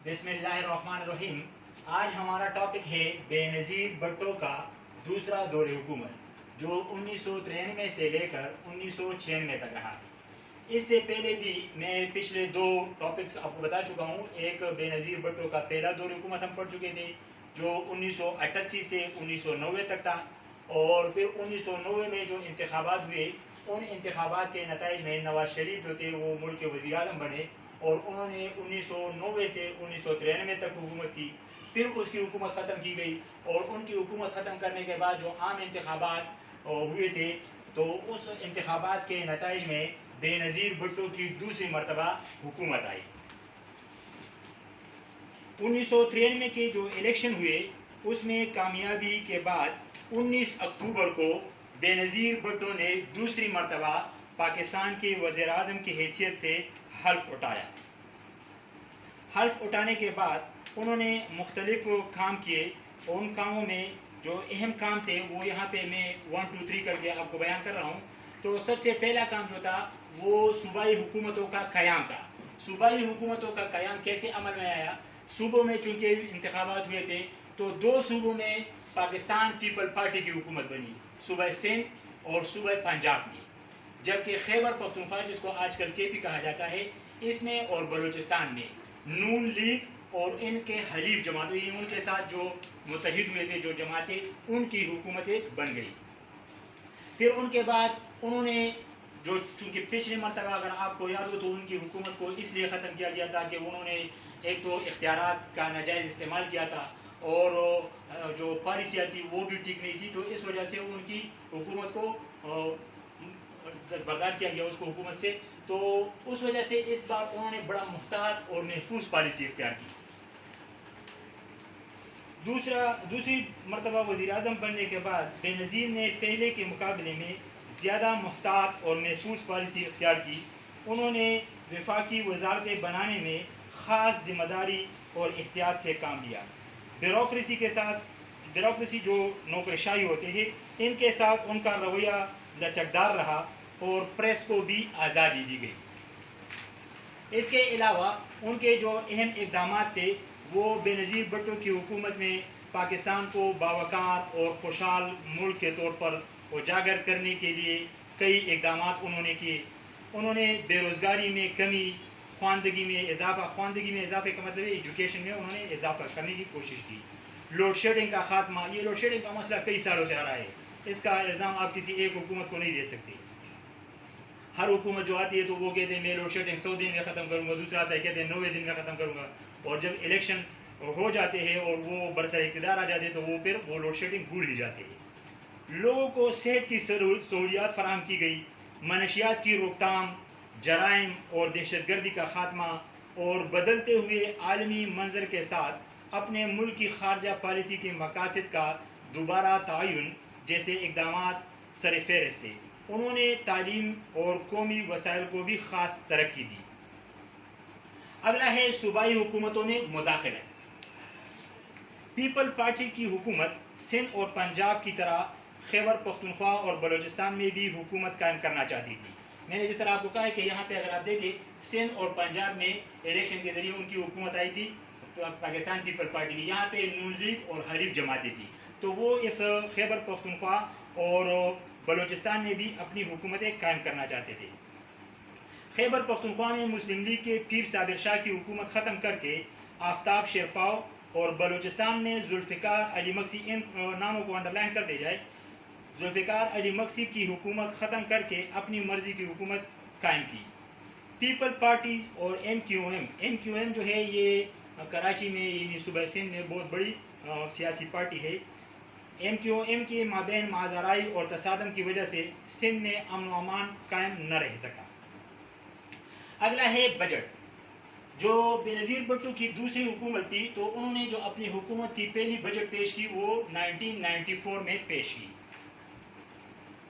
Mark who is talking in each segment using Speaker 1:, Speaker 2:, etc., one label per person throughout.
Speaker 1: बिस्मिल्लाहिर्रहमानिर्रहीम। आज हमारा टॉपिक है बेनज़ीर भुट्टो का दूसरा दौर हुकूमत जो 1993 से लेकर 1996 तक रहा। इससे पहले भी मैं पिछले दो टॉपिक्स आपको बता चुका हूँ। एक बेनज़ीर भुट्टो का पहला दौर हुकूमत हम पढ़ चुके थे जो 1988 से 1990 तक था, और फिर 1990 में जो इंतखाबात हुए उन इंतखाबात के नताइज में नवाज शरीफ जो थे वो मुल्क के वज़ीर आज़म बने और उन्होंने 1990 से 1993 तक हुकूमत की। फिर उसकी हुकूमत ख़त्म की गई और उनकी हुकूमत ख़त्म करने के बाद जो आम इंतखाबात हुए थे तो उस इंतखाबात के नताइज में बेनज़ीर भुट्टो की दूसरी मरतबा हुकूमत आई। 1993 के जो इलेक्शन हुए उसमें कामयाबी के बाद 19 अक्टूबर को बेनज़ीर भुट्टो ने दूसरी मरतबा पाकिस्तान के वज़ीर आज़म की हैसियत से हल्फ उठाया। हल्फ उठाने के बाद उन्होंने मुख्तलिफ काम किए। उन कामों में जो अहम काम थे वो यहाँ पे मैं 1 2 3 करके आपको बयान कर रहा हूँ। तो सबसे पहला काम जो था वो सूबाई हुकूमतों का क़याम था। सूबाई हुकूमतों का क़याम कैसे अमल में आया? सूबों में चूँकि इंतखाबात हुए थे तो दो सूबों में पाकिस्तान पीपल पार्टी की हुकूमत बनी, सूबा सिंध और सूबा पंजाब में, जबकि खैबर पख्तूनख्वा जिसको आजकल केपी कहा जाता है इसमें और बलूचिस्तान में नून लीग और इनके हलीफ जमातों उनके साथ जो मुत्तहिद हुए थे जो जमातें उनकी हुकूमतें बन गई। फिर उनके बाद उन्होंने जो चूँकि पिछले मरतबा अगर आपको याद हो तो उनकी हुकूमत को इसलिए ख़त्म किया गया था कि उन्होंने एक तो इख्तियारात का नाजायज़ इस्तेमाल किया था और जो पॉलिसियाँ थी वो भी ठीक नहीं थी, तो इस वजह से उनकी हुकूमत को दस्तबरदार किया गया उसको हुकूमत से। तो उस वजह से इस बार उन्होंने बड़ा मुहतात और महफूज पॉलिसी इख्तियार की। दूसरी मरतबा वज़ीर आज़म बनने के बाद बेनज़ीर ने पहले के मुकाबले में ज़्यादा मुहतात और महफूज पॉलिसी इख्तियार की। उन्होंने वफाकी वज़ारतें बनाने में ख़ास ज़िम्मेदारी और एहतियात से काम लिया। ब्यूरोक्रेसी जो नौकरशाही होते हैं इनके साथ उनका रवैया लचकदार रहा और प्रेस को भी आज़ादी दी गई। इसके अलावा उनके जो अहम इक़दाम थे वो बेनज़ीर भुट्टो की हुकूमत में पाकिस्तान को बावकार और खुशहाल मुल्क के तौर पर उजागर करने के लिए कई इक़दाम उन्होंने किए। उन्होंने बेरोज़गारी में कमी, ख्वानदगी में इजाफ़े का मतलब एजुकेशन में उन्होंने इजाफ़ा करने की कोशिश की। लोड शेडिंग का ख़ात्मा, ये लोड शेडिंग का मसला कई सालों से आ रहा है, इसका इल्ज़ाम आप किसी एक हुकूमत को नहीं दे सकते। हर हुकूमत जो आती है तो वो कहते हैं मैं लोड शेडिंग 100 दिन में ख़त्म करूँगा, दूसरा आता है कहते हैं 90 दिन में ख़त्म करूँगा, और जब इलेक्शन हो जाते हैं और वो बरसर इक़्तिदार आ जाते हैं तो वो फिर वो लोड शेडिंग भूल ही जाते हैं। लोगों को सेहत की सहूलियात फराहम की गई, मनशियात की रोकथाम, जराइम और दहशतगर्दी का ख़ात्मा और बदलते हुए आलमी मंजर के साथ अपने मुल्क की खारजा पॉलिसी के मकासद का दोबारा तयन जैसे इक़दाम सर फ़हरिस्त थे। उन्होंने तालीम और कौमी वसाइल को भी ख़ास तरक्की दी। अगला है सूबाई हुकूमतों में मुदाखलत। पीपल पार्टी की हुकूमत सिंध और पंजाब की तरह खैबर पख्तूनख्वा और बलूचिस्तान में भी हुकूमत कायम करना चाहती थी। मैंने जिस तरह आपको कहा है कि यहाँ पे अगर आप देखें सिंध और पंजाब में इलेक्शन के ज़रिए उनकी हुकूमत आई थी तो पाकिस्तान पीपल पार्टी की, यहाँ पे नून लीग और हलीफ जमातें थी, तो वो इस खैबर पख्तूनख्वा और बलूचिस्तान में भी अपनी हुकूमतें कायम करना चाहते थे। खैबर पख्तूनख्वा में मुस्लिम लीग के पीर साबिर शाह की हुकूमत ख़त्म करके आफ्ताब शेरपाव, और बलूचिस्तान में जुल्फ़िकार अली मक्सी, इन नामों को अंडरलाइन कर दिया जाए, जुल्फ़िकार अली मक्सी की हुकूमत ख़त्म करके अपनी मर्ज़ी की हुकूमत कायम की। पीपल पार्टी और MQM जो है ये कराची में यानी सूबा सिंध में बहुत बड़ी सियासी पार्टी है। MQM के माबैन माज़राई और तसादम की वजह से सिंध में अमन व अमान कायम न रह सका। अगला है बजट। जो बेनज़ीर भुट्टो की दूसरी हुकूमत थी तो उन्होंने जो अपनी हुकूमत की पहली बजट पेश की वो 1994 में पेश की,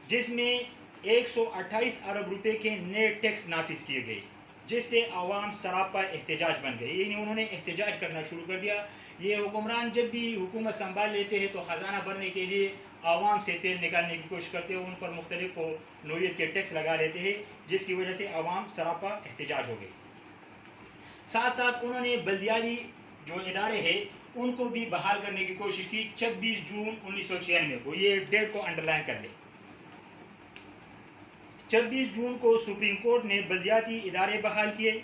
Speaker 1: जिसमें 128 अरब रुपए के नए टैक्स नाफिज किए गए, जिससे आवाम सरापा एहतजाज बन गए, यानी उन्होंने एहतजाज करना शुरू कर दिया। ये हुक्मरान जब भी हुकूमत संभाल लेते हैं तो ख़जाना भरने के लिए आवाम से तेल निकालने की कोशिश करते हैं, उन पर मुख्तलिफ नौइयत के टैक्स लगा लेते हैं, जिसकी वजह से आवाम सरापा एहतजाज हो गई। साथ साथ उन्होंने बल्दियाती جو ادارے ہیں ان کو بھی بحال کرنے کی کوشش کی 26 جون 1996 کو. یہ ڈیٹ کو انڈر لائن کر لیں. 26 جون کو سپریم کورٹ نے بلدیاتی ادارے بحال کیے،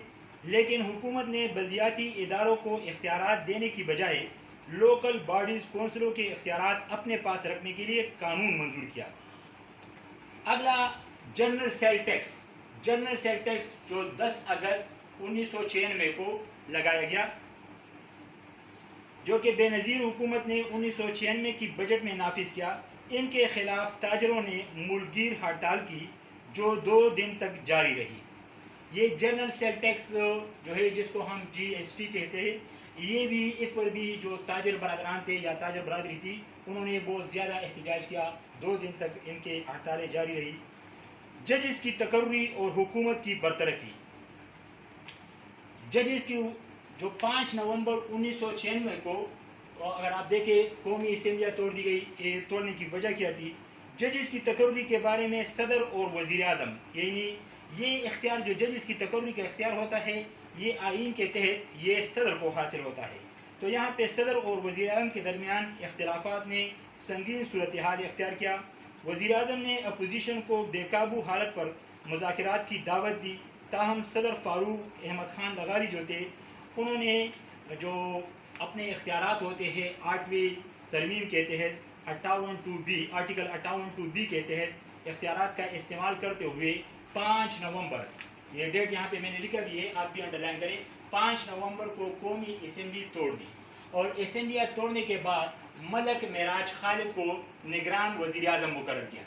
Speaker 1: لیکن حکومت نے بلدیاتی اداروں کو اختیارات دینے کی بجائے لوکل باڈیز کونسلوں کے اختیارات اپنے پاس رکھنے کے لیے قانون منظور کیا. اگلا general sale tax. General sale tax جو 10 اگست 1996 کو لگایا گیا، جو کہ بے نظیر حکومت نے 1996 کی بجٹ میں نافذ کیا. ان کے خلاف تاجروں نے ملک گیر ہڑتال کی جو 2 دن تک جاری رہی. یہ جنرل سیل ٹیکس جو ہے جس کو ہم GST کہتے ہیں، یہ بھی اس پر بھی جو تاجر برادران تھے یا تاجر برادری تھی انہوں نے بہت زیادہ احتجاج کیا. 2 دن تک ان کے ہڑتالیں جاری رہی. ججز کی تقرری اور حکومت کی برطرفی. ججز کی جو 5 نومبر 1996 کو اگر آپ دیکھیں قومی اسمبلیاں توڑ دی گئی. توڑنے کی وجہ کیا تھی؟ ججز کی تقرری کے بارے میں صدر اور وزیر اعظم، یعنی یہ اختیار جو ججز کی تقرری کا اختیار ہوتا ہے یہ آئین کے تحت یہ صدر کو حاصل ہوتا ہے. تو یہاں پہ صدر اور وزیر اعظم کے درمیان اختلافات نے سنگین صورتحال اختیار کیا. وزیر اعظم نے اپوزیشن کو بے قابو حالت پر مذاکرات کی دعوت دی، تاہم صدر فاروق احمد خان لغاری جو تھے انہوں نے جو اپنے اختیارات ہوتے ہیں 8ویں ترمیم کے تحت 58(2)B آرٹیکل 58(2)B کے تحت اختیارات کا استعمال کرتے ہوئے 5 نومبر، یہ ڈیٹ یہاں پہ میں نے لکھا بھی ہے، آپ بھی انڈر لائن کریں، 5 نومبر کو قومی اسمبلی توڑ دی. اور اسمبلیاں توڑنے کے بعد ملک معراج خالد کو نگران وزیر اعظم مقرر کیا.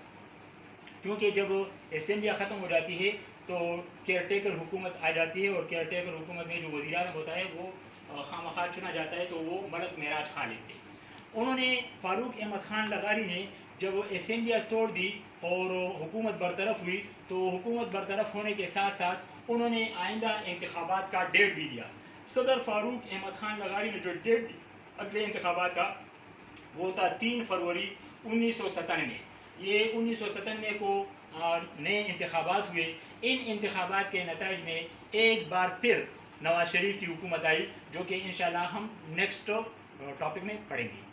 Speaker 1: کیونکہ جب اسمبلیاں ختم ہو جاتی ہے تو کیئر ٹیکر حکومت آ جاتی ہے، اور کیئر ٹیکر حکومت میں جو وزیر اعظم ہوتا ہے وہ خواہ چنا جاتا ہے، تو وہ ملک معراج خالد تھے. انہوں نے فاروق احمد خان لغاری نے جب اسمبلیاں توڑ دی اور حکومت برطرف ہوئی تو حکومت برطرف ہونے کے ساتھ ساتھ انہوں نے آئندہ انتخابات کا ڈیٹ بھی دیا. صدر فاروق احمد خان لغاری نے جو ڈیٹ دی اگلے انتخابات کا وہ تھا 3 فروری 1997. یہ 1997 کو نئے انتخابات ہوئے. ان انتخابات کے نتائج میں ایک بار پھر نواز شریف کی حکومت آئی، جو کہ انشاءاللہ ہم نیکسٹ ٹاپک میں پڑھیں گے.